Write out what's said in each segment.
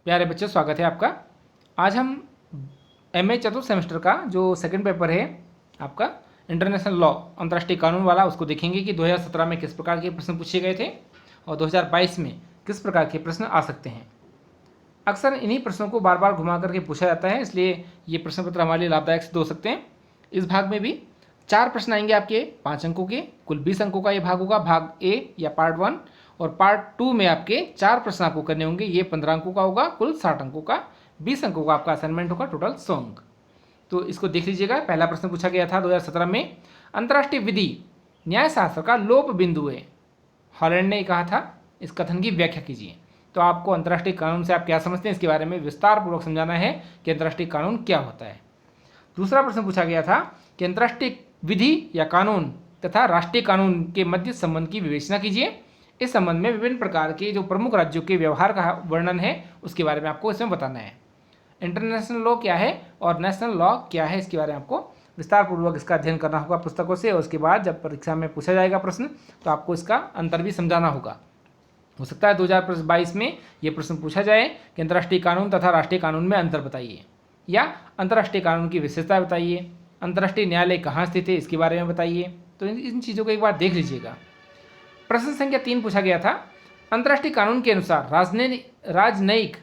प्यारे बच्चों, स्वागत है आपका। आज हम एमए चतुर्थ सेमेस्टर का जो सेकंड पेपर है आपका इंटरनेशनल लॉ अंतर्राष्ट्रीय कानून वाला, उसको देखेंगे कि 2017 में किस प्रकार के प्रश्न पूछे गए थे और 2022 में किस प्रकार के प्रश्न आ सकते हैं। अक्सर इन्हीं प्रश्नों को बार बार घुमा करके पूछा जाता है, इसलिए ये प्रश्न पत्र हमारे लिए लाभदायक सिद्ध हो सकते हैं। इस भाग में भी 4 प्रश्न आएंगे आपके 5 अंकों के, कुल 20 अंकों का ये भाग होगा, भाग ए या पार्ट 1। और पार्ट 2 में आपके 4 प्रश्न आपको करने होंगे, ये 15 अंकों का होगा, कुल 60 अंकों का, 20 अंकों का आपका असाइनमेंट होगा, टोटल 100 अंक। तो इसको देख लीजिएगा। पहला प्रश्न पूछा गया था 2017 में, अंतर्राष्ट्रीय विधि न्यायशास्त्र का लोप बिंदु है, हॉलैंड ने कहा था, इस कथन की व्याख्या कीजिए। तो आपको अंतर्राष्ट्रीय कानून से आप क्या समझते हैं, इसके बारे में विस्तार पूर्वक समझाना है कि अंतर्राष्ट्रीय कानून क्या होता है। दूसरा प्रश्न पूछा गया था कि अंतर्राष्ट्रीय विधि या कानून तथा राष्ट्रीय कानून के मध्य संबंध की विवेचना कीजिए। इस संबंध में विभिन्न प्रकार के जो प्रमुख राज्यों के व्यवहार का वर्णन है उसके बारे में आपको इसमें बताना है। इंटरनेशनल लॉ क्या है और नेशनल लॉ क्या है, इसके बारे में आपको विस्तार पूर्वक इसका अध्ययन करना होगा पुस्तकों से, और उसके बाद जब परीक्षा में पूछा जाएगा प्रश्न तो आपको इसका अंतर भी समझाना होगा। हो सकता है 2022 में ये प्रश्न पूछा जाए कि अंतर्राष्ट्रीय कानून तथा राष्ट्रीय कानून में अंतर बताइए, या अंतर्राष्ट्रीय कानून की विशेषता बताइए, अंतर्राष्ट्रीय न्यायालय कहाँ स्थित है इसके बारे में बताइए। तो इन चीज़ों को एक बार देख लीजिएगा। प्रश्न संख्या 3 पूछा गया था, अंतर्राष्ट्रीय कानून के अनुसार राजनयिक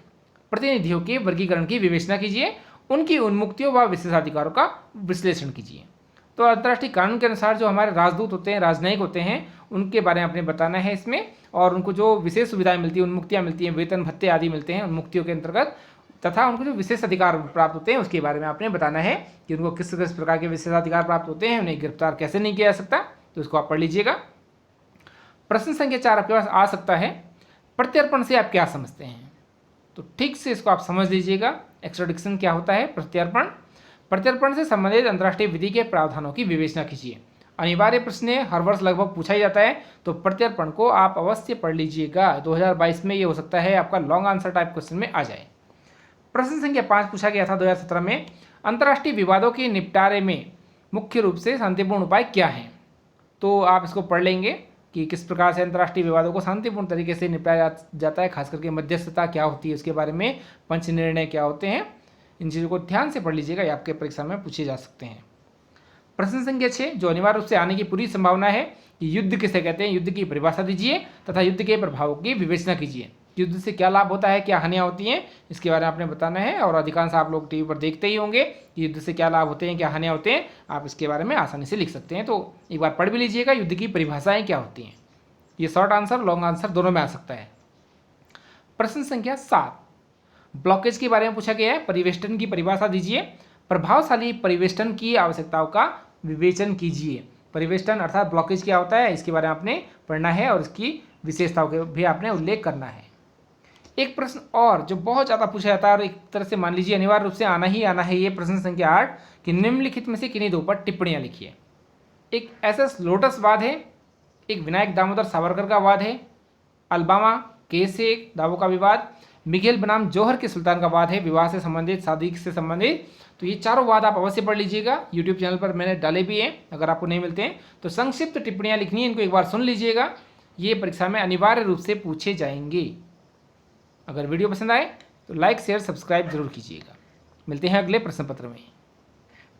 प्रतिनिधियों के वर्गीकरण की विवेचना कीजिए, उनकी उन्मुक्तियों व विशेषाधिकारों का विश्लेषण कीजिए। तो अंतर्राष्ट्रीय कानून के अनुसार जो हमारे राजदूत होते हैं, राजनयिक होते हैं, उनके बारे में आपने बताना है इसमें, और उनको जो विशेष सुविधाएं मिलती हैं, उन्मुक्तियाँ मिलती हैं, वेतन भत्ते आदि मिलते हैं उन्मुक्तियों के अंतर्गत, तथा उनको जो विशेष अधिकार प्राप्त होते हैं उसके बारे में आपने बताना है कि उनको किस किस प्रकार के विशेषाधिकार प्राप्त होते हैं, उन्हें गिरफ्तार कैसे नहीं किया जा सकता। तो उसको आप पढ़ लीजिएगा। प्रश्न संख्या 4 आपके पास आ सकता है, प्रत्यर्पण से आप क्या समझते हैं। तो ठीक से इसको आप समझ लीजिएगा। एक्स्ट्राडिक्शन क्या होता है, प्रत्यर्पण। प्रत्यर्पण से संबंधित अंतर्राष्ट्रीय विधि के प्रावधानों की विवेचना कीजिए। अनिवार्य प्रश्न है, हर वर्ष लगभग पूछा ही जाता है, तो प्रत्यर्पण को आप अवश्य पढ़ लीजिएगा। 2022 में ये हो सकता है आपका लॉन्ग आंसर टाइप क्वेश्चन में आ जाए। प्रश्न संख्या 5 पूछा गया था 2017 में, अंतर्राष्ट्रीय विवादों के निपटारे में मुख्य रूप से शांतिपूर्ण उपाय क्या हैं। तो आप इसको पढ़ लेंगे कि किस प्रकार से अंतर्राष्ट्रीय विवादों को शांतिपूर्ण तरीके से निपटाया जाता है, खास करके मध्यस्थता क्या होती है उसके बारे में, पंच निर्णय क्या होते हैं। इन चीज़ों को ध्यान से पढ़ लीजिएगा, ये आपके परीक्षा में पूछे जा सकते हैं। प्रश्न संख्या 6 जो अनिवार्य रूप से आने की पूरी संभावना है कि युद्ध किसे कहते हैं, युद्ध की परिभाषा दीजिए तथा युद्ध के प्रभावों की विवेचना कीजिए। युद्ध से क्या लाभ होता है, क्या हानियाँ होती हैं, इसके बारे में आपने बताना है। और अधिकांश आप लोग टीवी पर देखते ही होंगे कि युद्ध से क्या लाभ होते हैं, क्या हानियाँ होते हैं, आप इसके बारे में आसानी से लिख सकते हैं। तो एक बार पढ़ भी लीजिएगा युद्ध की परिभाषाएं क्या होती हैं। ये शॉर्ट आंसर लॉन्ग आंसर दोनों में आ सकता है। प्रश्न संख्या 7 ब्लॉकेज के बारे में पूछा गया है, परिवेष्टन की परिभाषा दीजिए, प्रभावशाली परिवेष्टन की आवश्यकताओं का विवेचन कीजिए। परिवेष्टन अर्थात ब्लॉकेज क्या होता है इसके बारे में आपने पढ़ना है और इसकी विशेषताओं के भी आपने उल्लेख करना है। एक प्रश्न और जो बहुत ज़्यादा पूछा जाता है और एक तरह से मान लीजिए अनिवार्य रूप से आना ही आना है, ये प्रश्न संख्या 8 कि निम्नलिखित में से किन्हीं दो पर टिप्पणियाँ लिखिए। एक एसएस लोटस वाद है, एक विनायक दामोदर सावरकर का वाद है, अलबामा केस से दावों का विवाद, मिगेल बनाम जौहर के सुल्तान का वाद है, विवाह से संबंधित, शादी से संबंधित। तो ये चारों वाद आप अवश्य पढ़ लीजिएगा। यूट्यूब चैनल पर मैंने डाले भी हैं, अगर आपको नहीं मिलते हैं तो संक्षिप्त टिप्पणियाँ लिखनी है, इनको एक बार सुन लीजिएगा। ये परीक्षा में अनिवार्य रूप से पूछे जाएंगे। अगर वीडियो पसंद आए तो लाइक शेयर सब्सक्राइब जरूर कीजिएगा। मिलते हैं अगले प्रश्न पत्र में।